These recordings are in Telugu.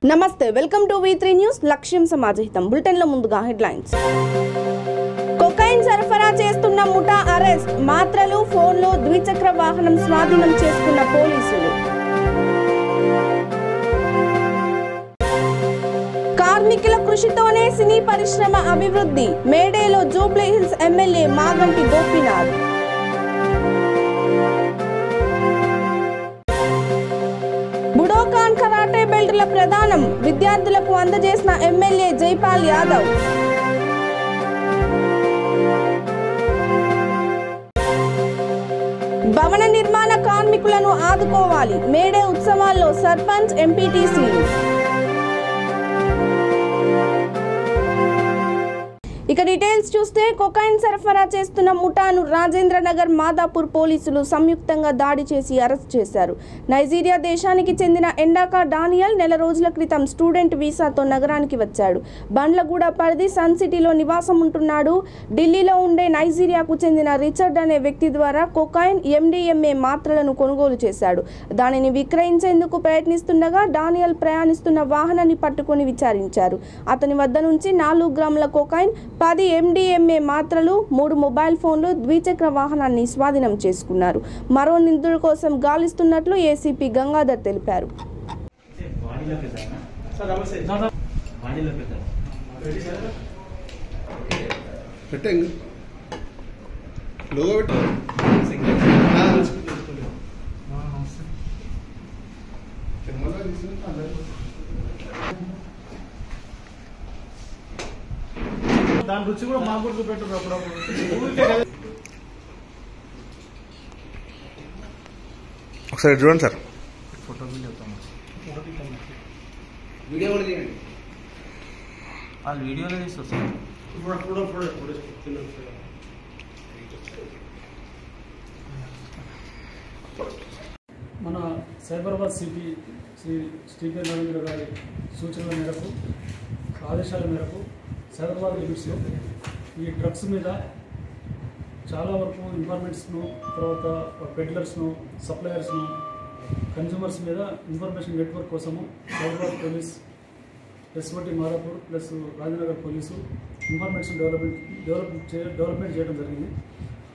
నమస్తే వెల్కమ్ టు V3 న్యూస్ లక్ష్యం సమాజహితం బులెటిన్ లో ముందుగా హెడ్లైన్స్ కొకైన్ సరఫరా చేస్తున్న ముఠా అరెస్ట్ మాత్రలు ఫోన్లు ద్విచక్ర వాహనం స్వాధీనం చేసుకున్న పోలీసులు కార్మికుల కృషితోనే సినీ పరిశ్రమ అభివృద్ధి మేడేలో Jubilee Hills MLA Maganti Gopinath Budokan karate బెల్టుల ప్రదానం విద్యార్థులకు అందజేసిన ఎమ్మెల్యే జైపాల్ యాదవ్ భవన నిర్మాణ కార్మికులను ఆదుకోవాలి మేడే ఉత్సవాల్లో సర్పంచ్ ఎంపీటీసీలు ఇక డీటెయిల్స్ చూస్తే కొకైన్ సరఫరా చేస్తున్న ముఠాను రాజేంద్ర నగర్ మాదాపూర్ పోలీసులు సంయుక్తంగా దాడి చేసి అరెస్ట్ చేశారు. నైజీరియా దేశానికి చెందిన ఎండాకా డానియల్ నెల రోజుల క్రితం స్టూడెంట్ వీసాతో నగరానికి వచ్చాడు. బండ్లగూడ పరిధి సన్ సిటీలో నివాసం ఉంటున్నాడు. ఢిల్లీలో ఉండే నైజీరియాకు చెందిన రిచర్డ్ అనే వ్యక్తి ద్వారా కొకైన్ MDMA మాత్రలను కొనుగోలు చేశాడు. దానిని విక్రయించేందుకు ప్రయత్నిస్తుండగా డానియల్ ప్రయాణిస్తున్న వాహనాన్ని పట్టుకొని విచారించారు. అతని వద్ద నుంచి 4 గ్రాముల కొకైన్ 10 MDMA మాత్రలు 3 మొబైల్ ఫోన్లు ద్విచక్ర వాహనాన్ని స్వాధీనం చేసుకున్నారు. మరో నిందితుడి కోసం గాలిస్తున్నట్లు ఏసీపీ గంగాధర్ తెలిపారు. దాని రుచి కూడా మాకు కూడా చూపెట్టారు ఒకసారి చూడండి సార్. ఫోటో వీడియో కూడా తీయండి. వాళ్ళు వీడియోలో తీస్తారు సార్. మన సైబరాబాద్ సిపి శ్రీ స్టీఫెన్ రవీంద్ర గారి సూచనల మేరకు ఆదేశాల మేరకు సైబరాబాద్ లిమిట్స్లో ఈ డ్రగ్స్ మీద చాలా వరకు ఇన్ఫర్మేషన్స్ను తర్వాత పెడ్లర్స్ను సప్లయర్స్ను కన్జ్యూమర్స్ మీద ఇన్ఫర్మేషన్ నెట్వర్క్ కోసము Cyberabad police SOT Madhapur plus Rajanagar police information development చేయడం జరిగింది.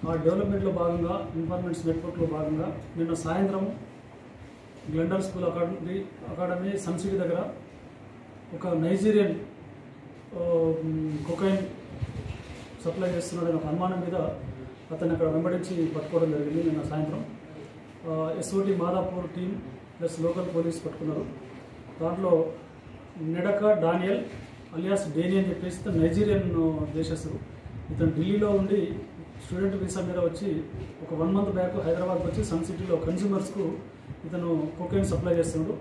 ఆ డెవలప్మెంట్లో భాగంగా ఇన్ఫర్మేషన్ నెట్వర్క్లో భాగంగా నిన్న సాయంత్రం గ్లెండర్ స్కూల్ అకాడమీ సన్ సిటీ దగ్గర ఒక నైజీరియన్ కొకైన్ సప్లై చేస్తున్నాడని ఒక అనుమానం మీద అతన్ని అక్కడ వెంబడించి పట్టుకోవడం జరిగింది. నిన్న సాయంత్రం SOT Madhapur team plus local police పట్టుకున్నారు. దాంట్లో నెడక డానియల్ అలియాస్ డేని అని చెప్పేసి ఇతను నైజీరియన్ దేశస్తుడు. ఇతను ఢిల్లీలో ఉండి స్టూడెంట్ వీసా మీద వచ్చి ఒక 1 మంత్ బ్యాక్ హైదరాబాద్కి వచ్చి సన్ సిటీలో కన్జ్యూమర్స్కు ఇతను కొకైన్ సప్లై చేస్తున్నాడు.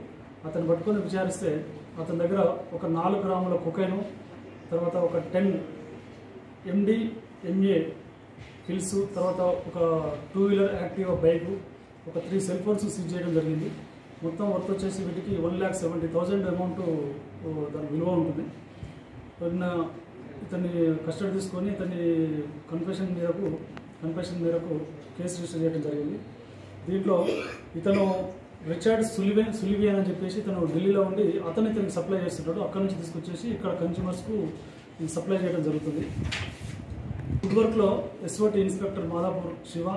అతను పట్టుకొని విచారిస్తే అతని దగ్గర ఒక 4 గ్రాముల కొకైను, తర్వాత ఒక 10 MDMA పిల్స్, తర్వాత ఒక 2 వీలర్ యాక్టివా బైకు, ఒక 3 సెల్ ఫోన్స్ సీజ్ చేయడం జరిగింది. మొత్తం వర్త్ వచ్చేసి వీటికి 1,70,000 అమౌంట్ దాని విలువ ఉంటుంది. ఇతన్ని కస్టడీ తీసుకొని ఇతన్ని కన్ఫెషన్ మేరకు కేసు రిజిస్టర్ చేయడం జరిగింది. దీంట్లో ఇతను రిచర్డ్ సులివియన్ అని చెప్పేసి ఇతను ఢిల్లీలో ఉండి ఇతనికి సప్లై చేస్తుంటాడు. అక్కడ నుంచి తీసుకొచ్చేసి ఇక్కడ కన్జ్యూమర్స్కు సప్లై చేయడం జరుగుతుంది. ఫుడ్ వర్క్లో SOT inspector Madhapur Shiva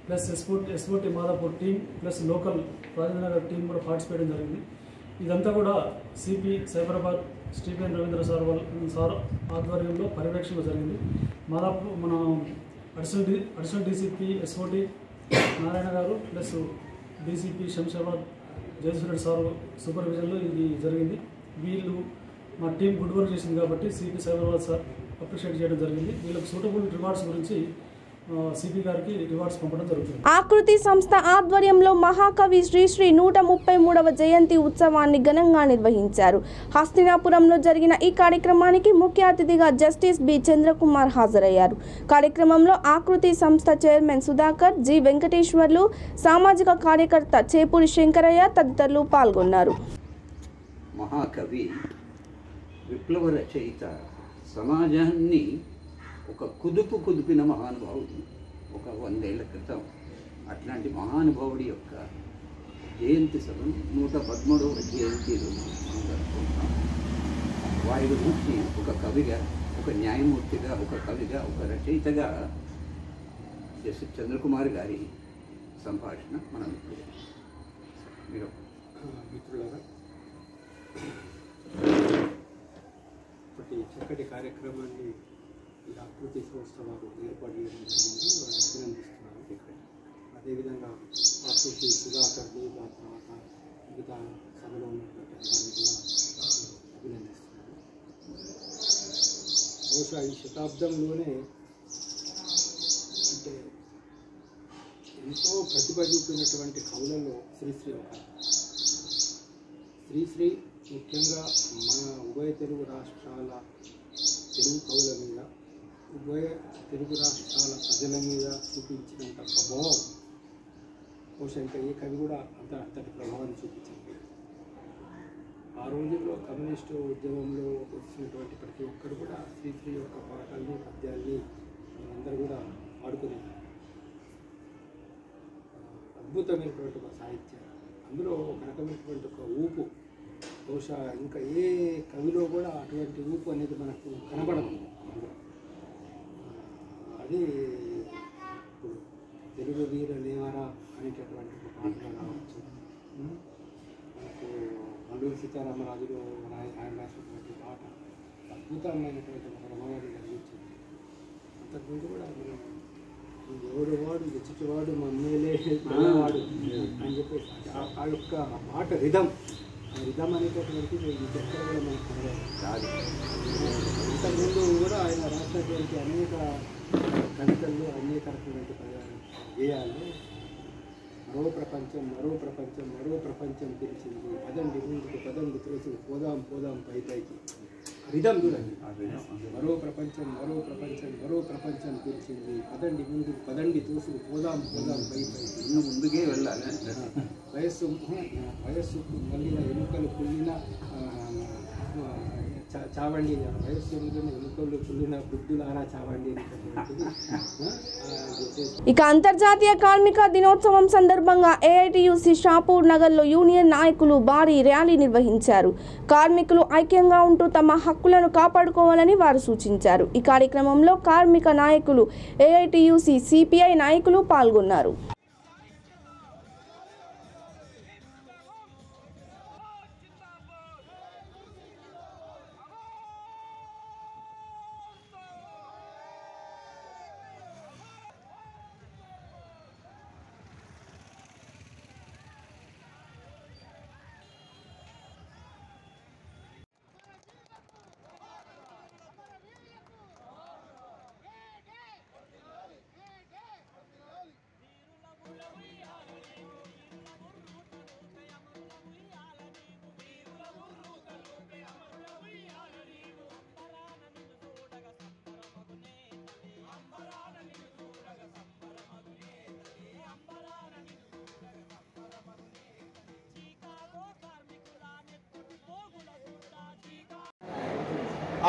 plus SOT Madhapur team plus local Rajendranagar team కూడా పార్టిసిపేట్ చేయడం జరిగింది. ఇదంతా కూడా CP Cyberabad Stephen Ravindra sir ఆధ్వర్యంలో పర్యవేక్షణలో జరిగింది. మాదాపూర్ మన అడిషనల్ DCP SOT నారాయణ గారు ప్లస్ DCP శంషాబాద్ జయసురెడ్డి సార్ సూపర్విజన్లో ఇది జరిగింది. వీళ్ళు మా టీం గుడ్ వర్క్ చేసింది కాబట్టి సిపి సైబరాబాద్ సార్ అప్రిషియేట్ చేయడం జరిగింది. వీళ్ళకి సూటబుల్ రివార్డ్స్ గురించి సిపి గారికి రివార్డ్స్ పంపడం జరుగుతుంది. ఆకృతి సంస్థ ఆధ్వర్యంలో మహాకవి శ్రీ 133వ జయంతి ఉత్సవాన్ని ఘనంగా నిర్వహించారు. హస్తినాపురంలో జరిగిన ఈ కార్యక్రమానికి ముఖ్య అతిథిగా జస్టిస్ బి చంద్రకుమార్ హాజరయ్యారు. కార్యక్రమంలో ఆకృతి సంస్థ చైర్మన్ సుధాకర్, జి వెంకటేశ్వర్లు, సామాజిక కార్యకర్త చేపూరి శంకరయ్య తదితరులు పాల్గొన్నారు. మహాకవి విప్లవ రచయిత సమాజాన్ని ఒక కుదిపిన మహానుభావుడు ఒక 100 ఏళ్ల క్రితం అట్లాంటి మహానుభావుడి యొక్క జయంతి సభ 113వ జయంతి రోజు ఆయన గురించి ఒక కవిగా, ఒక న్యాయమూర్తిగా, ఒక కవిగా, ఒక రచయితగా జస్టిస్ చంద్రకుమార్ గారి సంభాషణ మనం ఇప్పుడు మీరు మిత్రులారా, ఒకటి చక్కటి కార్యక్రమాన్ని ఈ ఆకృతి సంస్థ వారు ఏర్పాటు చేయడం జరిగింది. వారిని అభినందిస్తున్నాను. అదేవిధంగా ఆకృతి సుధాకర్ని, దాని తర్వాత మిగతా సభలో ఉన్నటువంటి వారిని కూడా అభినందిస్తున్నాను. బహుశా ఈ శతాబ్దంలోనే అంటే ఎంతో ప్రతిభ చూపినటువంటి కవులలో శ్రీశ్రీ ఒక శ్రీశ్రీ ముఖ్యంగా మన ఉభయ తెలుగు రాష్ట్రాల తెలుగు కవుల మీద, ఉభయ తెలుగు రాష్ట్రాల ప్రజల మీద చూపించినంత ప్రభావం బహుశా ఇంకా ఏ కవి కూడా అంతటి ప్రభావాన్ని చూపించింది. ఆ రోజుల్లో కమ్యూనిస్టు ఉద్యమంలో వచ్చినటువంటి ప్రతి ఒక్కరు కూడా శ్రీశ్రీ యొక్క పాటల్ని, పద్యాల్ని అందరూ కూడా ఆడుకునేది. అద్భుతమైనటువంటి ఒక సాహిత్యం, అందులో ఒక రకమైనటువంటి ఒక ఊపు బహుశా ఇంకా ఏ కవిలో కూడా అటువంటి ఊపు అనేది మనకు కనబడదు. అది ఇప్పుడు తెలుగు వీర లేవరా అనేటటువంటి ఒక పాటలో రావచ్చు. మనకు అల్లూరి సీతారామరాజులో ఆయన రాసినటువంటి పాట అద్భుతమైనటువంటి ఒక ప్రభావాన్ని కలిగించింది. అంతకుముందు కూడా మనం ఎవడు వాడు ఎచ్చటివాడు మమ్మేలే వాడు అని చెప్పేసి ఆ యొక్క మాట రిధం అనేటటువంటిది ఈ ఎక్కడ కూడా మనకు కాదు. ఇంతకుముందు కూడా ఆయన రాసినటువంటి అనేక కవితల్లో అనేక రకమైనటువంటి గేయాలు మరో ప్రపంచం మరో ప్రపంచం మరో ప్రపంచం తెలిసింది, పదండి ముందుకు పదండి తులసి పోదాం పోదాం పై పైకి. రిధం చూడండి, మరో ప్రపంచం మరో ప్రపంచం మరో ప్రపంచం తెలిసింది, పదండి ముందుకు పదండి తోసుకు పోదాం పోదాం పై పైకి. ఇంకా ముందుకే వెళ్ళాలి. వయస్సు మళ్ళిన ఎముకలు కుళ్ళిన చావండి, వయస్సు ఎముకలు కుళ్ళిన బుద్ధులారా చావండి. ఇక అంతర్జాతీయ కార్మిక దినోత్సవం సందర్భంగా ఏఐటియుసి షాపూర్ నగర్లో యూనియన్ నాయకులు భారీ ర్యాలీ నిర్వహించారు. కార్మికులు ఐక్యంగా ఉంటూ తమ హక్కులను కాపాడుకోవాలని వారు సూచించారు. ఈ కార్యక్రమంలో కార్మిక నాయకులు, ఏఐటియుసి, సిపిఐ నాయకులు పాల్గొన్నారు.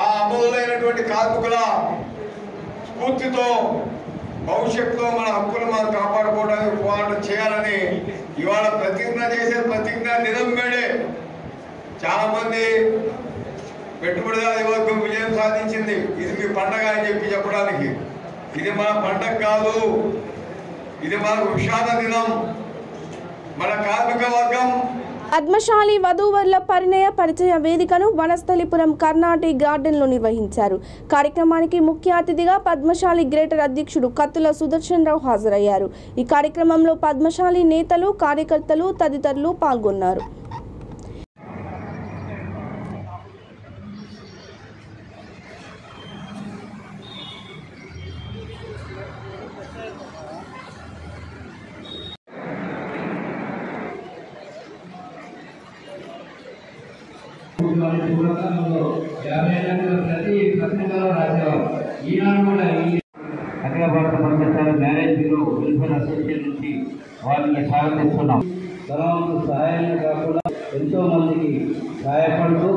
ఆ అమూల్యమైనటువంటి కార్మికుల స్ఫూర్తితో భవిష్యత్తులో మన హక్కులు మనం కాపాడుకోవడానికి పోరాటం చేయాలని ఇవాళ ప్రతిజ్ఞ చేసే ప్రతిజ్ఞ దినం మేడే చాలా మంది పెట్టుబడిదారీ వర్గం విజయం సాధించింది. ఇది మీ పండగ అని చెప్పడానికి ఇది మన పండగ కాదు, ఇది మనకు విషాద దినం. మన కార్మిక వర్గం పద్మశాలి వధూవరుల పరిచయ వేదికను వనస్థలిపురం కర్ణాటిక్ గార్డెన్లో నిర్వహించారు. కార్యక్రమానికి ముఖ్య అతిథిగా పద్మశాలి గ్రేటర్ అధ్యక్షుడు కత్తుల సుదర్శన్ రావు హాజరయ్యారు. ఈ కార్యక్రమంలో పద్మశాలి నేతలు, కార్యకర్తలు తదితరులు పాల్గొన్నారు. అఖిల భారత Padmashali marriage bureau welfare association నుంచి వారిని స్వాగతిస్తున్నాం. ధనవంతు సహాయంగా కాకుండా ఎంతో మందికి సహాయపడుతూ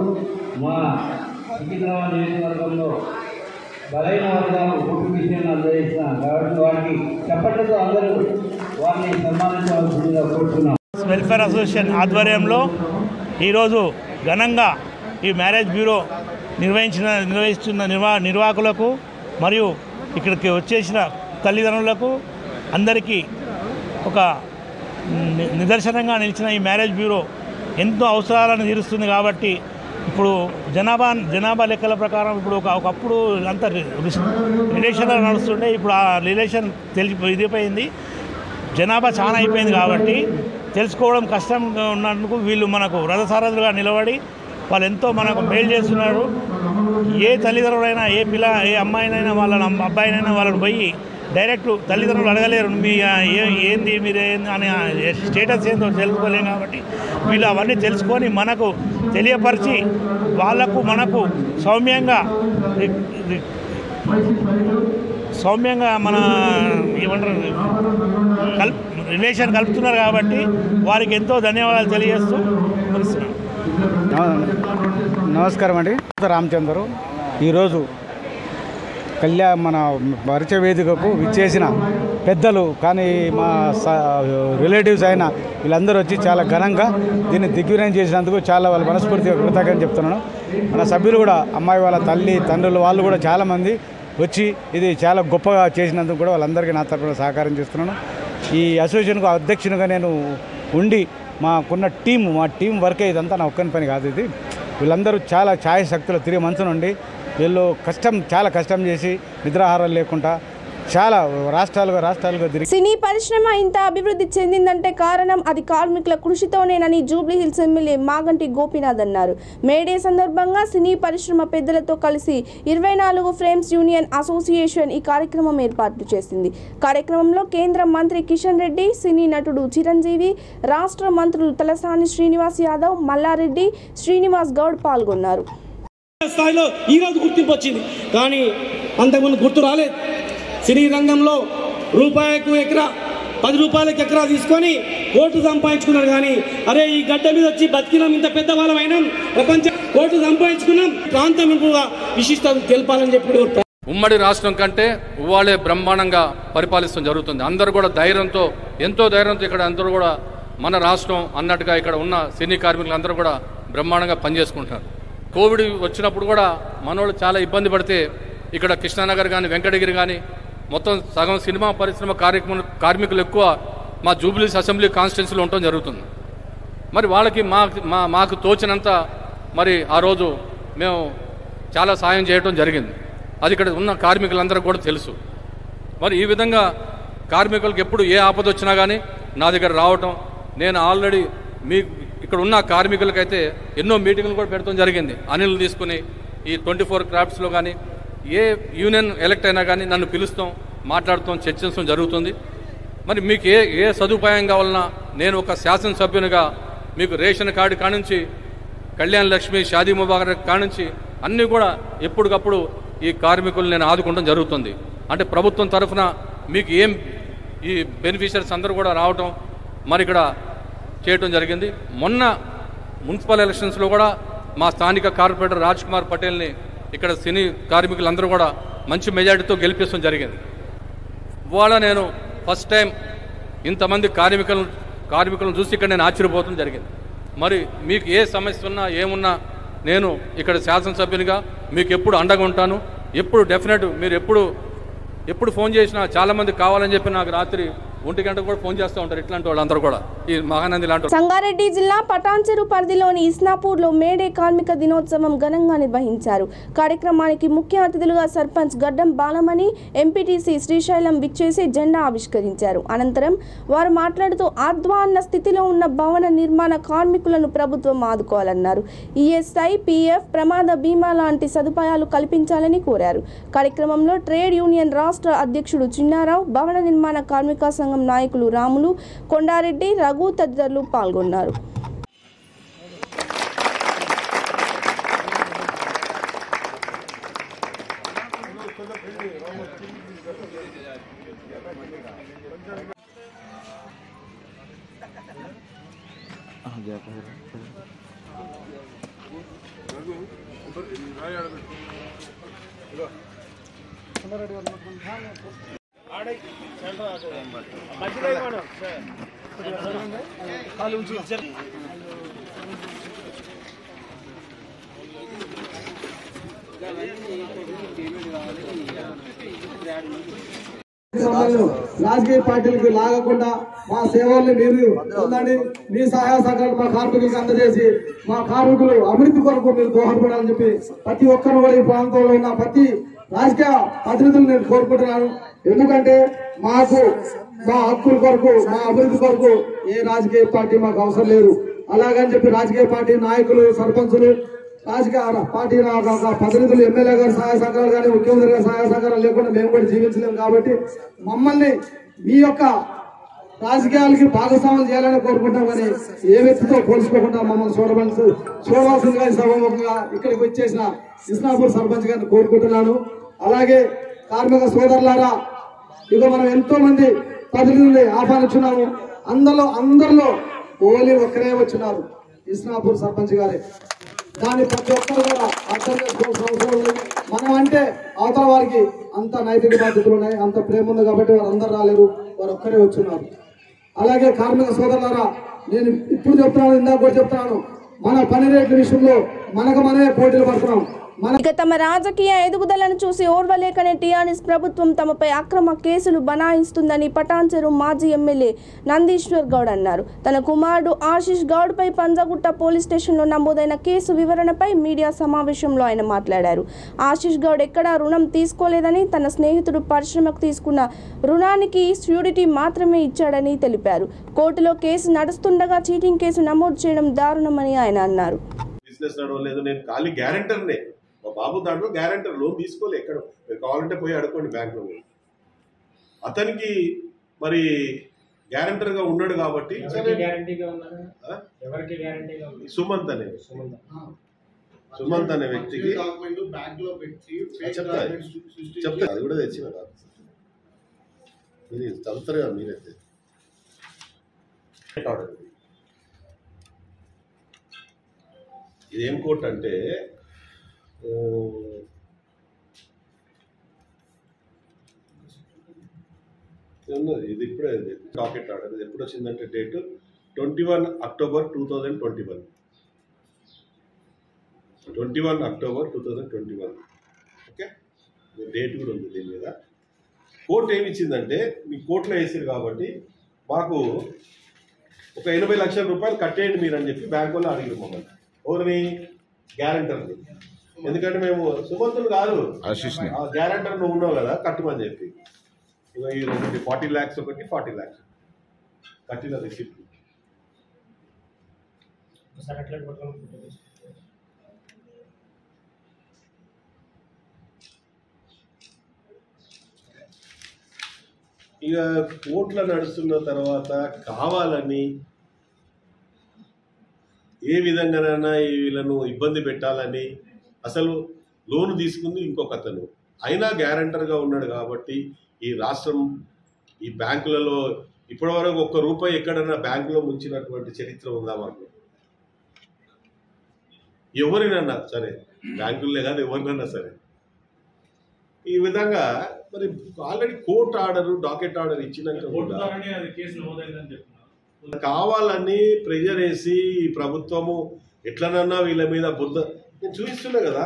మా సికింద్రాబాద్ నియోజకవర్గంలో బలైన వర్గాలు ఓటు విషయాన్ని అందజేసిన కాబట్టి వారికి చప్పట్లతో అందరూ వారిని సన్మానించవలసిందిగా కోరుతున్నాం. వెల్ఫేర్ అసోసియేషన్ ఆధ్వర్యంలో ఈరోజు ఘనంగా ఈ మ్యారేజ్ బ్యూరో నిర్వహిస్తున్న నిర్వాహకులకు మరియు ఇక్కడికి వచ్చేసిన తల్లిదండ్రులకు అందరికీ ఒక నిదర్శనంగా నిలిచిన ఈ మ్యారేజ్ బ్యూరో ఎంతో అవసరాలను తీరుస్తుంది. కాబట్టి ఇప్పుడు జనాభా లెక్కల ప్రకారం ఇప్పుడు ఒకప్పుడు అంత రిలేషన్లో నడుస్తుండే, ఇప్పుడు ఆ రిలేషన్ ఇదిపోయింది. జనాభా చాలా అయిపోయింది కాబట్టి తెలుసుకోవడం కష్టంగా ఉన్నందుకు వీళ్ళు మనకు రథసారథులుగా నిలబడి వాళ్ళు ఎంతో మనకు మేలు చేస్తున్నారు. ఏ తల్లిదండ్రులైనా ఏ అమ్మాయినైనా వాళ్ళని అబ్బాయినైనా వాళ్ళని పోయి డైరెక్ట్ తల్లిదండ్రులు అడగలేరు, మీ ఏంది మీరేంది అని స్టేటస్ ఏందో తెలుసుకోలేము. కాబట్టి వీళ్ళు అవన్నీ తెలుసుకొని మనకు తెలియపరిచి వాళ్లకు మనకు సౌమ్యంగా మన ఏమంటారు రిలేషన్ కలుపుతున్నారు. కాబట్టి వారికి ఎంతో ధన్యవాదాలు తెలియజేస్తూ ముగిస్తున్నాను. నమస్కారం అండి. రామచంద్రు ఈరోజు మన పరిచయ వేదికకు విచ్చేసిన పెద్దలు కానీ మా రిలేటివ్స్ అయిన వీళ్ళందరూ వచ్చి చాలా ఘనంగా దీన్ని దిగ్విజయం చేసినందుకు చాలా వాళ్ళ మనస్ఫూర్తిగా కృతజ్ఞత చెప్తున్నాను. మన సభ్యులు కూడా అమ్మాయి వాళ్ళ తల్లి తండ్రులు వాళ్ళు కూడా చాలామంది వచ్చి ఇది చాలా గొప్పగా చేసినందుకు కూడా వాళ్ళందరికీ నా తరఫున సహకారం చేస్తున్నాను. ఈ అసోసియేషన్కు అధ్యక్షునిగా నేను ఉండి మా టీం వర్కే ఇదంతా నా ఒక్కని పని కాదు. ఇది వీళ్ళందరూ చాలా ఛాయశక్తులు 3 మంత్స్ నుండి వీళ్ళు చాలా కష్టం చేసి నిద్రాహారాలు లేకుండా చాలా రాష్ట్రాలుగా తిరిగి సినీ పరిశ్రమ ఇంత అభివృద్ధి చెందిందంటే కారణం అది కార్మికుల కృషితోనేనని జూబ్లీ హిల్స్ ఎమ్మెల్యే మాగంటి గోపీనాథ్ అన్నారు. మేడే సందర్భంగా సినీ పరిశ్రమ పెద్దలతో కలిసి 24 ఫ్రేమ్స్ యూనియన్ అసోసియేషన్ ఈ కార్యక్రమం ఏర్పాటు చేసింది. కార్యక్రమంలో కేంద్ర మంత్రి కిషన్ రెడ్డి, సినీ నటుడు చిరంజీవి, రాష్ట్ర మంత్రులు తలసాని శ్రీనివాస్ యాదవ్, మల్లారెడ్డి, శ్రీనివాస్ గౌడ్ పాల్గొన్నారు. స్థాయిలో ఈరోజు గుర్తింపు వచ్చింది, కానీ అంతకుముందు గుర్తు రాలేదు. సినీ రంగంలో రూపాయికు ఎకరా 10 రూపాయలకు ఎకరా తీసుకొని కోట్లు సంపాదించుకున్నారు. కానీ అరే ఈ గడ్డ మీద వచ్చి బతికినాం, ఇంత పెద్ద వాళ్ళమైనాం, ప్రపంచ కోట్లు సంపాదించుకున్నాం, ప్రాంతం ఇంపుగా విశిష్టత తెలపాలని చెప్పి ఉమ్మడి రాష్ట్రం కంటే ఉవ్వాళే బ్రహ్మాండంగా పరిపాలిస్తూ జరుగుతుంది. అందరూ కూడా ధైర్యంతో ఎంతో ధైర్యంతో ఇక్కడ అందరూ కూడా మన రాష్ట్రం అన్నట్టుగా ఇక్కడ ఉన్న సినీ కార్మికులు అందరూ కూడా బ్రహ్మాండంగా పనిచేసుకుంటున్నారు. కోవిడ్ వచ్చినప్పుడు కూడా మనోళ్ళు చాలా ఇబ్బంది పడితే ఇక్కడ కృష్ణానగర్ కానీ వెంకటగిరి కానీ మొత్తం సగం సినిమా పరిశ్రమ కార్మికులు ఎక్కువ మా జూబ్లీస్ అసెంబ్లీ కాన్స్టిట్యున్సీలో ఉండటం జరుగుతుంది. మరి వాళ్ళకి మాకు తోచినంత మరి ఆ రోజు మేము చాలా సాయం చేయడం జరిగింది. అది ఇక్కడ ఉన్న కార్మికులందరికీ కూడా తెలుసు. మరి ఈ విధంగా కార్మికులకు ఎప్పుడు ఏ ఆపద వచ్చినా కానీ నా దగ్గర రావటం, నేను ఆల్రెడీ ఇక్కడ ఉన్న కార్మికులకైతే ఎన్నో మీటింగ్లు కూడా పెడతాం జరిగింది. అనిల్ తీసుకుని ఈ 24 క్రాఫ్ట్స్లో కానీ ఏ యూనియన్ ఎలక్ట్ అయినా కానీ నన్ను పిలుస్తాం, మాట్లాడుతాం, చర్చించడం జరుగుతుంది. మరి మీకు ఏ సదుపాయం కావాలన్నా నేను ఒక శాసనసభ్యునిగా మీకు రేషన్ కార్డు కానుంచి కళ్యాణ లక్ష్మి, షాదీ ముబారక్ కానుంచి అన్నీ కూడా ఎప్పటికప్పుడు ఈ కార్మికులు నేను ఆదుకోవడం జరుగుతుంది. అంటే ప్రభుత్వం తరఫున మీకు ఈ బెనిఫిషరీస్ అందరూ కూడా రావటం మరి ఇక్కడ చేయటం జరిగింది. మొన్న మున్సిపల్ ఎలక్షన్స్లో కూడా మా స్థానిక కార్పొరేటర్ రాజ్ కుమార్ పటేల్ని ఇక్కడ సినీ కార్మికులందరూ కూడా మంచి మెజారిటీతో గెలిపించడం జరిగింది. ఇవాళ నేను ఫస్ట్ టైం ఇంతమంది కార్మికులను చూసి ఇక్కడ నేను ఆశ్చర్యపోవడం జరిగింది. మరి మీకు ఏ సమస్య ఉన్నా ఏమున్నా నేను ఇక్కడ శాసనసభ్యునిగా మీకు ఎప్పుడు అండగా ఉంటాను. ఎప్పుడు డెఫినెట్ మీరు ఎప్పుడు ఫోన్ చేసినా చాలామంది కావాలని చెప్పి నాకు రాత్రి 1 గంటకు కూడా ఫోన్ చేస్తూ ఉంటారు. ఇట్లాంటి వాళ్ళందరూ కూడా ఈ మహానంది లాంటి. సంగారెడ్డి జిల్లా పటాన్చెరు పరిధిలోని ఇస్నాపూర్లో మేడే కార్మిక దినోత్సవం ఘనంగా నిర్వహించారు. కార్యక్రమానికి ముఖ్య అతిథులుగా సర్పంచ్ గడ్డం బాలమణి, ఎంపీటీసీ శ్రీశైలం విచ్చేసి జెండా ఆవిష్కరించారు. అనంతరం వారు మాట్లాడుతూ అధ్వాన్న స్థితిలో ఉన్న భవన నిర్మాణ కార్మికులను ప్రభుత్వం ఆదుకోవాలన్నారు. ఈఎస్ఐ, పీఎఫ్, ప్రమాద బీమా లాంటి సదుపాయాలు కల్పించాలని కోరారు. కార్యక్రమంలో ట్రేడ్ యూనియన్ రాష్ట్ర అధ్యక్షుడు చిన్నారావు, భవన నిర్మాణ కార్మిక సంఘం నాయకులు రాములు, కొండారెడ్డి, రఘు తదితరులు పాల్గొన్నారు. రాజకీయ పార్టీలకు లాగకుండా మా సేవల్ని మీరు ఉందండి. మీ సహాయ సహకారాలు మా కార్మికులకు అందజేసి మా కార్మికులు అభివృద్ధి కొరకు మీరు దోహదపడాలని చెప్పి ప్రతి ఒక్కరు కూడా ఈ ప్రాంతంలో ఉన్న ప్రతి రాజకీయ ప్రతినిధులు నేను కోరుకుంటున్నాను. ఎందుకంటే మాకు మా హక్కుల కొరకు మా అభివృద్ధి కొరకు ఏ రాజకీయ పార్టీ మాకు అవసరం లేదు. అలాగని చెప్పి రాజకీయ పార్టీ నాయకులు, సర్పంచులు, రాజకీయ పార్టీ ప్రతినిధులు, ఎమ్మెల్యే గారి సహాయ సహకారాలు కానీ ముఖ్యమంత్రి గారి సహాయ సహకారాలు లేకుండా మేము కూడా జీవించలేము. కాబట్టి మమ్మల్ని మీ యొక్క రాజకీయాలకి భాగస్వామ్యం చేయాలని కోరుకుంటాం. కానీ ఏ వ్యక్తితో పోల్చుకోకుండా మమ్మల్ని చూడవలసిందిగా సభముఖంగా ఇక్కడికి వచ్చేసిన ఇస్నాపూర్ సర్పంచ్ గారిని కోరుకుంటున్నాను. అలాగే కార్మిక సోదరులారా, ఇక మనం ఎంతో మంది ప్రతినిధుల్ని ఆహ్వానించున్నాము. అందరిలో ఓన్లీ ఒక్కరే వచ్చినారు, ఇస్నాపూర్ సర్పంచ్ గారే. దాన్ని ప్రతి ఒక్కరు కూడా అర్థం చేసుకోవాల్సిన అవసరం ఉంది. మనం అంటే అవతల వారికి అంత నైతిక బాధ్యతలు ఉన్నాయి, అంత ప్రేమ ఉంది కాబట్టి వారు అందరు రాలేరు, వారు ఒక్కరే వచ్చున్నారు. అలాగే కార్మిక సోదరులారా, నేను ఇప్పుడు చెప్తున్నాను, ఇందాక కూడా చెప్తున్నాను, మన పని రేట్ల విషయంలో మనమే పోటీలు పడుతున్నాం. ఇక తమ రాజకీయ ఎదుగుదలను చూసి ఓర్వలేకనే టీఆర్ఎస్ ప్రభుత్వం తమపై అక్రమ కేసులు బనాయిస్తుందని పటాన్చెరు మాజీ ఎమ్మెల్యే నందీశ్వర్ గౌడ్ అన్నారు. తన కుమారుడు ఆశీష్ గౌడ్ పై పంజగుట్ట పోలీస్ స్టేషన్లో నమోదైన కేసు వివరణపై మీడియా సమావేశంలో ఆయన మాట్లాడారు. ఆశీష్ గౌడ్ ఎక్కడా రుణం తీసుకోలేదని, తన స్నేహితుడు పరిశ్రమకు తీసుకున్న రుణానికి ష్యూరిటీ మాత్రమే ఇచ్చాడని తెలిపారు. కోర్టులో కేసు నడుస్తుండగా చీటింగ్ కేసు నమోదు చేయడం దారుణమని ఆయన అన్నారు. మా బాబు దాంట్లో గ్యారెంటర్, లోన్ తీసుకోలే. ఎక్కడ కావాలంటే పోయి అడుకోండి బ్యాంకులో. అతనికి మరి గ్యారెంటర్గా ఉన్నాడు కాబట్టి సుమంత్ అనే వ్యక్తికి చెప్తా, అది కూడా తెచ్చిన మీరు చదువుతారు కదా మీరైతే. ఇదేం కోర్టు అంటే ఇది ఇప్పుడే డాకెట్ ఆర్డర్. ఇది ఎప్పుడు వచ్చిందంటే date 21 October 2021. 21 October 2021. Okay, date కూడా ఉంది దీని మీద. కోర్టు ఏమి ఇచ్చిందంటే, మీ కోర్టులో వేసారు కాబట్టి మాకు ఒక 80 లక్షల రూపాయలు కట్టేయండి మీరు అని చెప్పి బ్యాంకు వాళ్ళు అడిగారు మమ్మల్ని. ఎవరిని? గ్యారెంటర్ని. ఎందుకంటే మేము సుమంతులు కాదు, గ్యారెంటర్ నువ్వు ఉన్నావు కదా కట్టమని చెప్పి. ఇక ఈ 40 lakhs ఒకటి 40 lakhs కట్టిన రిసిప్ట్. ఇక కోర్టులో నడుస్తున్న తర్వాత కావాలని ఏ విధంగానైనా వీళ్ళను ఇబ్బంది పెట్టాలని అసలు లోన్ తీసుకుంది ఇంకొక అతను, అయినా గ్యారెంటర్గా ఉన్నాడు కాబట్టి ఈ రాష్ట్రం ఈ బ్యాంకులలో ఇప్పటివరకు ₹1 ఎక్కడన్నా బ్యాంకులో ముంచినటువంటి చరిత్ర ఉందా మాకు? ఎవరినన్నా సరే, బ్యాంకులే కాదు ఎవరినన్నా సరే. ఈ విధంగా మరి already court order, docket order ఇచ్చినాక కావాలని ప్రెజర్ వేసి ఈ ప్రభుత్వము ఎట్లనన్నా వీళ్ళ మీద బుద్ధ నేను చూపిస్తున్నా కదా,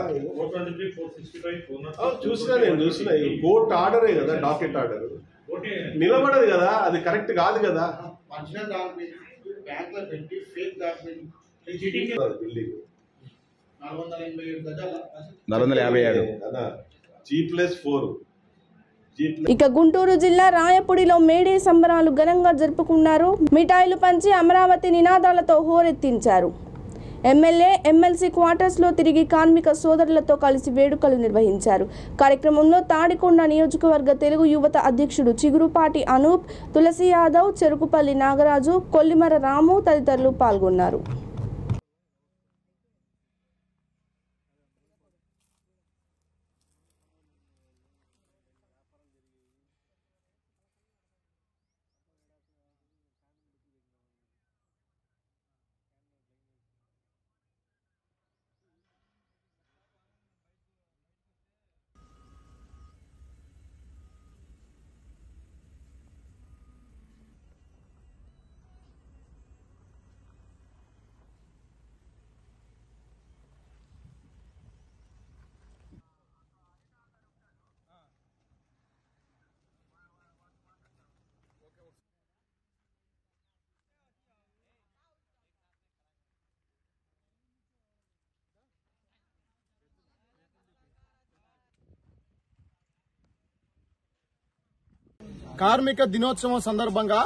చూసిన ఈ కోర్టు ఆర్డరే కదా, డాకెట్ ఆర్డర్ నిలబడదు కదా, అది కరెక్ట్ కాదు కదా. Building 457 G+4. ఇక గుంటూరు జిల్లా రాయపూడిలో మేడే సంబరాలు ఘనంగా జరుపుకున్నారు. మిఠాయిలు పంచి అమరావతి నినాదాలతో హోరెత్తించారు. ఎమ్మెల్యే ఎమ్మెల్సీ క్వార్టర్స్లో తిరిగి కార్మిక సోదరులతో కలిసి వేడుకలు నిర్వహించారు. కార్యక్రమంలో తాడికొండ నియోజకవర్గ తెలుగు యువత అధ్యక్షుడు చిగురుపాటి అనూప్, తులసి యాదవ్, చెరుకుపల్లి నాగరాజు, కొల్లిమర రాము తదితరులు పాల్గొన్నారు. కార్మిక దినోత్సవం సందర్భంగా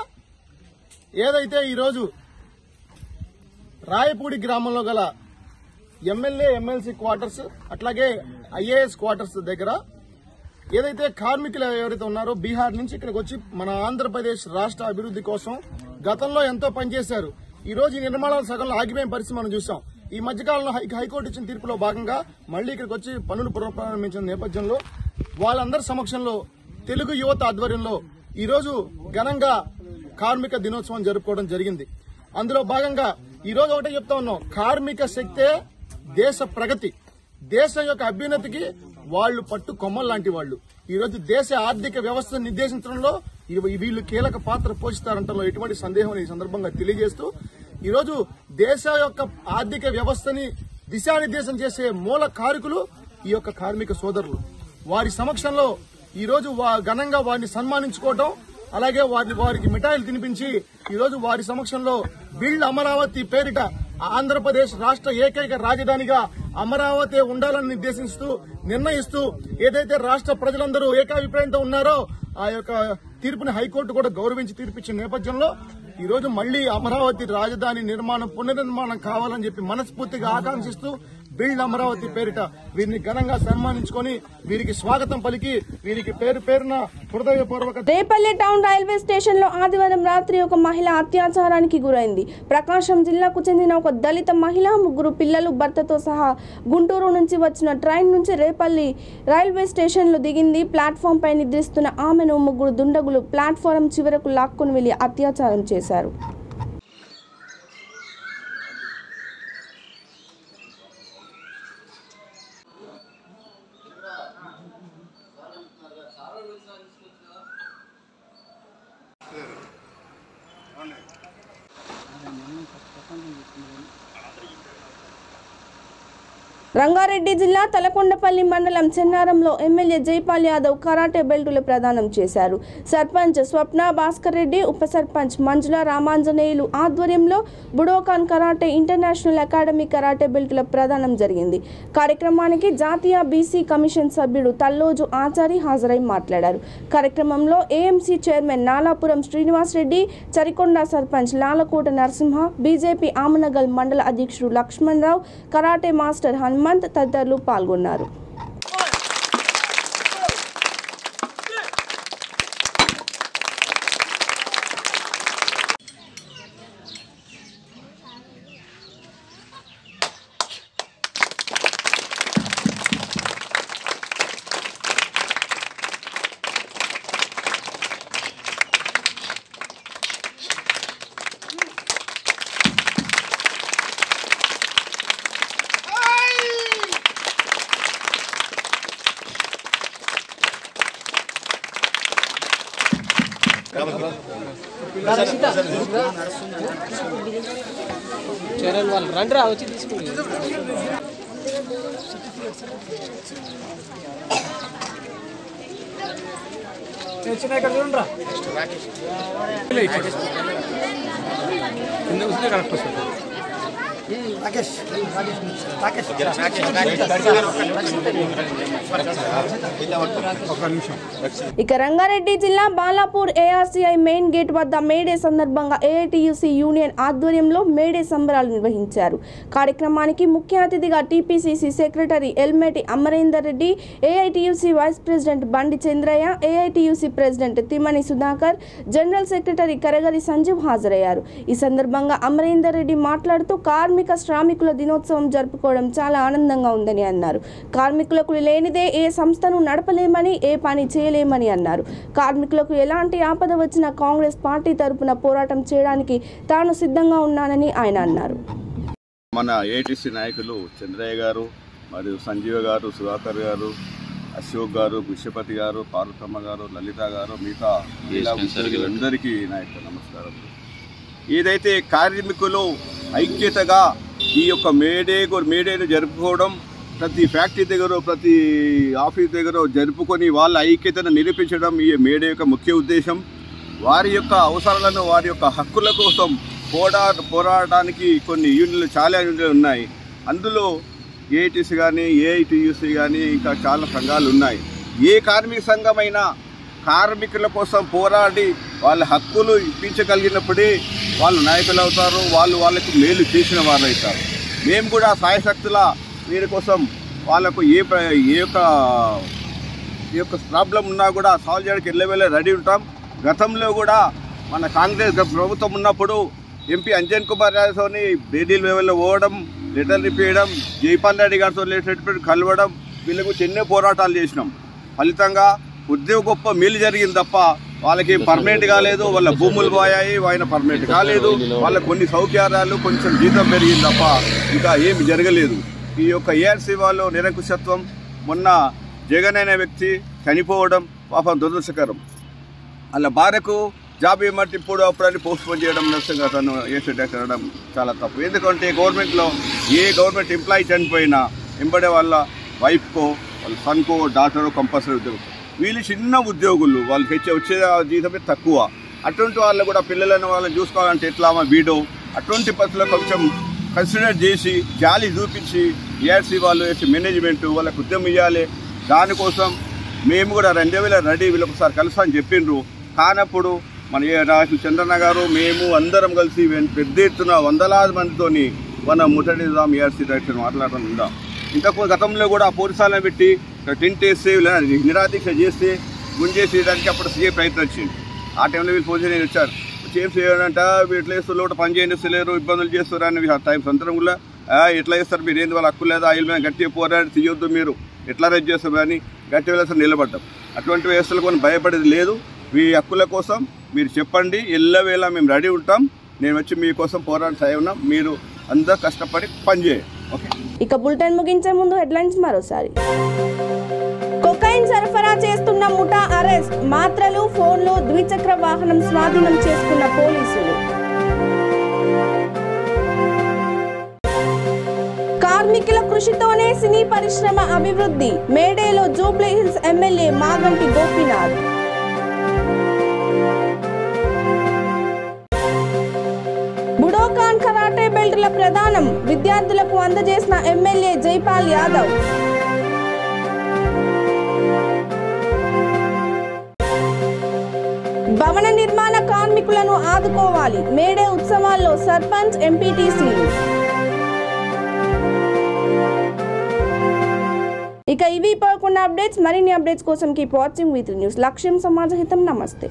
ఏదైతే ఈరోజు రాయపూడి గ్రామంలో గల ఎమ్మెల్యే ఎమ్మెల్సీ క్వార్టర్స్ అట్లాగే ఐఏఎస్ క్వార్టర్స్ దగ్గర ఏదైతే కార్మికులు ఎవరైతే ఉన్నారో బీహార్ నుంచి ఇక్కడికి వచ్చి మన ఆంధ్రప్రదేశ్ రాష్ట్ర అభివృద్ధి కోసం గతంలో ఎంతో పనిచేశారు. ఈ రోజు ఈ నిర్మాణాలు సగంలో ఆగిపోయిన పరిస్థితి మనం చూసాం. ఈ మధ్యకాలంలో హైకోర్టు ఇచ్చిన తీర్పులో భాగంగా మళ్లీ ఇక్కడికి వచ్చి పనులు పునఃప్రారంభించిన నేపథ్యంలో వాళ్ళందరి సమక్షంలో తెలుగు యువత ఆధ్వర్యంలో ఈ రోజు ఘనంగా కార్మిక దినోత్సవం జరుపుకోవడం జరిగింది. అందులో భాగంగా ఈ రోజు ఒకటే చెప్తా ఉన్నాం, కార్మిక శక్తే దేశ ప్రగతి, దేశం యొక్క అభ్యున్నతికి వాళ్లు పట్టు కొమ్మలు లాంటి వాళ్లు. ఈ రోజు దేశ ఆర్థిక వ్యవస్థను నిర్దేశించడంలో వీళ్లు కీలక పాత్ర పోషిస్తారంటలో ఎటువంటి సందేహం ఈ సందర్భంగా తెలియజేస్తూ ఈ రోజు దేశ యొక్క ఆర్థిక వ్యవస్థని దిశానిర్దేశం చేసే మూల కారకులు ఈ యొక్క కార్మిక సోదరులు. వారి సమక్షంలో ఈ రోజు ఘనంగా వారిని సన్మానించుకోవడం, అలాగే వారికి మిఠాయిలు తినిపించి ఈ రోజు వారి సమక్షంలో బిల్డ్ అమరావతి పేరిట ఆంధ్రప్రదేశ్ రాష్ట్ర ఏకైక రాజధానిగా అమరావతి ఉండాలని నిర్ణయిస్తూ ఏదైతే రాష్ట్ర ప్రజలందరూ ఏకాభిప్రాయంతో ఉన్నారో ఆ యొక్క తీర్పుని హైకోర్టు కూడా గౌరవించి తీర్పిచ్చిన నేపథ్యంలో ఈ రోజు మళ్లీ అమరావతి రాజధాని పునర్నిర్మాణం కావాలని చెప్పి మనస్ఫూర్తిగా ఆకాంక్షిస్తూ బిల్డ్ అమరావతి పేరిట వీరిని ఘనంగా సన్మానించుకొని వీరికి స్వాగతం పలికి వీరికి పేరు పేరున హృదయపూర్వక. రేపల్లె టౌన్ రైల్వే స్టేషన్ లో ఆదివారం రాత్రి ఒక మహిళ అత్యాచారానికి గురైంది. ప్రకాశం జిల్లాకు చెందిన ఒక దళిత మహిళ, 3 పిల్లలు, భర్తతో సహా గుంటూరు నుంచి వచ్చిన ట్రైన్ నుంచి రేపల్లి రైల్వే స్టేషన్ లో దిగింది. ప్లాట్ఫామ్ పై నిద్రిస్తున్న ఆమెను 3 దుండగులు ప్లాట్ఫారం చివరకు లాక్కొని వెళ్లి అత్యాచారం చేశారు. రంగారెడ్డి జిల్లా తలకొండపల్లి మండలం చెన్నారంలో ఎమ్మెల్యే జైపాల్ యాదవ్ కరాటే బెల్టులు ప్రదానం చేశారు. సర్పంచ్ స్వప్న భాస్కర్ రెడ్డి, ఉప సర్పంచ్ మంజుల రామాంజనేయులు ఆధ్వర్యంలో Budokan karate international academy karate బెల్టుల ప్రదానం జరిగింది. కార్యక్రమానికి జాతీయ బీసీ కమిషన్ సభ్యుడు తల్లోజు ఆచారి హాజరై మాట్లాడారు. కార్యక్రమంలో AMC chairman Nalapuram Srinivas Reddy, Charikonda sarpanch Lalakota Narasimha, BJP Amangal mandal అధ్యక్షుడు లక్ష్మణ్ రావు, కరాటే మాస్టర్ హనుమంత్ తదితరులు పాల్గొన్నారు. చరణ్ వాళ్ళు రండి వచ్చి తీసుకుంటారు. ఇక్కడ చూడండి ఇక రంగారెడ్డి జిల్లా బాలాపూర్ ఏఆర్సీఐ మెయిన్ గేట్ వద్ద మేడే సందర్భంగా ఏఐటీయూసీ యూనియన్ ఆధ్వర్యంలో మేడే సంబరాలు నిర్వహించారు. కార్యక్రమానికి ముఖ్య అతిథిగా TPCC secretary Elmeti Amarender Reddy, AITUC vice president Bandi Chandraiah, AITUC president Timmani Sudhakar, general secretary Karagari Sanjeev హాజరయ్యారు. ఈ సందర్భంగా అమరేందర్ రెడ్డి మాట్లాడుతూ కార్మిక శ్రామికుల దినోత్సవం జరుపుకోవడం చాలా ఆనందంగా ఉందని అన్నారు. కార్మికులకు లేనిదే ఏ సంస్థను నడపలేమని, ఏ పని చేయలేమని అన్నారు. కార్మికులకు ఎలాంటి ఆపద వచ్చినా కాంగ్రెస్ పార్టీ తరపున పోరాటం చేయడానికి తాను సిద్ధంగా ఉన్నానని ఆయన అన్నారు. మన ఏఐటీసీ నాయకులు చంద్రయ్య గారు మరియు సంజీవ్ గారు, సుధాకర్ గారు, అశోక్ గారు, గుష్యపతి గారు, పార్వతమ్మ గారు, లలిత గారు, మిగతా అందరికీ నాయకులు నమస్కారం. ఏదైతే కార్మికులు ఐక్యతగా ఈ యొక్క మేడేను జరుపుకోవడం, ప్రతి ఫ్యాక్టరీ దగ్గర, ప్రతి ఆఫీస్ దగ్గర జరుపుకొని వాళ్ళ ఐక్యతను నిరూపించడం ఈ మేడే యొక్క ముఖ్య ఉద్దేశం. వారి యొక్క అవసరాలను, వారి యొక్క హక్కుల కోసం పోరాడటానికి కొన్ని యూనియన్లు, చాలా యూనియన్లు ఉన్నాయి. అందులో ఏఐటీసీ కానీ, ఏఐటీయూసీ కానీ ఇంకా చాలా సంఘాలు ఉన్నాయి. ఏ కార్మిక సంఘమైనా కార్మికుల కోసం పోరాడి వాళ్ళ హక్కులు ఇప్పించగలిగినప్పుడే వాళ్ళు నాయకులు అవుతారు, వాళ్ళకి మేలు చేసిన వారు అవుతారు. మేము కూడా సాయశక్తుల వీరి కోసం వాళ్ళకు ఏ యొక్క ప్రాబ్లం ఉన్నా కూడా సాల్వ్ చేయడానికి ఎల్లవేళ రెడీ ఉంటాం. గతంలో కూడా మన కాంగ్రెస్ ప్రభుత్వం ఉన్నప్పుడు ఎంపీ అంజన్ కుమార్ యాదవ్ని బేడీల లెవెల్లో పోవడం, లెటర్లు ఇప్పించడం, జైపాల్ రెడ్డి గారితో లేటెడ్ కలవడం, వీళ్ళకు ఎన్నో పోరాటాలు చేసినాం. ఫలితంగా ఉద్యోగ గొప్ప మేలు జరిగింది తప్ప వాళ్ళకి పర్మనెంట్ కాలేదు. వాళ్ళ భూములు పోయాయి, ఆయన పర్మనెంట్ కాలేదు. వాళ్ళకి కొన్ని సౌకర్యాలు, కొంచెం జీతం పెరిగింది తప్ప ఇంకా ఏమి జరగలేదు. ఈ యొక్క ఏఆర్సీ వాళ్ళు నిరంకుశత్వం, మొన్న జగన్ అనే వ్యక్తి చనిపోవడం పాపం దురదృష్టకరం. అలా భార్యకు జాబ్ ఇవ్వమంటే ఇప్పుడు అప్పుడని పోస్ట్ పోన్ చేయడం, నష్టంగా తను ఏసెట్ అనడం చాలా తప్పు. ఎందుకంటే గవర్నమెంట్లో ఏ గవర్నమెంట్ ఎంప్లాయీ చనిపోయినా వెంబడే వాళ్ళ వైఫ్కో, వాళ్ళ సన్కో, డాక్టరో కంపల్సరీ ఉద్యోగం. వీళ్ళు చిన్న ఉద్యోగులు, వాళ్ళకి వచ్చే జీతమే తక్కువ. అటువంటి వాళ్ళు కూడా పిల్లలను వాళ్ళని చూసుకోవాలంటే ఎట్లా వీడో అటువంటి పరిస్థితుల్లో కొంచెం కన్సిడర్ చేసి జాలి చూపించి ఏఆర్సీ వాళ్ళు వేసి మేనేజ్మెంట్ వాళ్ళకు ఉద్యమం ఇవ్వాలి. దానికోసం మేము కూడా 2000 రెడీ వీళ్ళకి ఒకసారి కలుసా అని చెప్పిండ్రు. కానప్పుడు మన రాజు చంద్రన్న గారు మేము అందరం కలిసి పెద్ద ఎత్తున వందలాది మందితోని మనం ముట్టడిదాం ఏఆర్సీ డైరెక్టర్ మాట్లాడడం ఉందాం. ఇంతకు గతంలో కూడా పోలీసాలను పెట్టి టెంట్ వేస్తే నిరాదీక్ష చేస్తే గుంజేసేయడానికి అప్పుడు సీఏ ప్రయత్నం వచ్చింది. ఆ టైంలో వీళ్ళు ఫోన్ చేయడానికి వచ్చారు. ఏం చేయాలంట వీటిలో వేస్తున్నారు, ఒకటి పని చేయనిస్తలేరు, ఇబ్బందులు చేస్తారు అని టైం సొంతం కూడా ఎట్లా చేస్తారు మీరు, ఏంది వాళ్ళ హక్కు లేదా, వీళ్ళ మీద గట్టిగా పోరాడి తీయొద్దు, మీరు ఎట్లా రైట్ చేస్తారు అని గట్టి వేస్తారు నిలబడ్డాం. అటువంటి వ్యవస్థలు కొన్ని భయపడేది లేదు. మీ హక్కుల కోసం మీరు చెప్పండి, ఎల్లవేళ మేము రెడీ ఉంటాం. నేను వచ్చి మీకోసం పోరాటం సాయం, మీరు అందరూ కష్టపడి పనిచేయండి. ఓకే. ఇక బులెటిన్ ముగించే ముందు హెడ్లైన్స్ మరోసారి. కొకైన్ సరఫరా చేస్తున్న ముఠా అరెస్ట్, మాత్రలు, ఫోన్లు, ద్విచక్ర వాహనం స్వాధీనం చేసుకున్న పోలీసులు. కార్మికుల కృషితోనే సినీ పరిశ్రమ అభివృద్ధి, మేడేలో Jubilee Hills MLA Maganti Gopinath. Budokan karate బెల్టుల ప్రదానం, విద్యార్థులకు అందజేసిన ఎమ్మెల్యే జైపాల్ యాదవ్. భవన నిర్మాణ కార్మికులను ఆదుకోవాలి, మేడే ఉత్సవాల్లో సర్పంచ్, ఎంపీటీసీలు. ఇక ఇవి పోకుండా అప్డేట్స్. మరిన్ని అప్డేట్స్ కోసం కీప్ వాచింగ్ V3 న్యూస్. లక్ష్యం సమాజహితం. నమస్తే.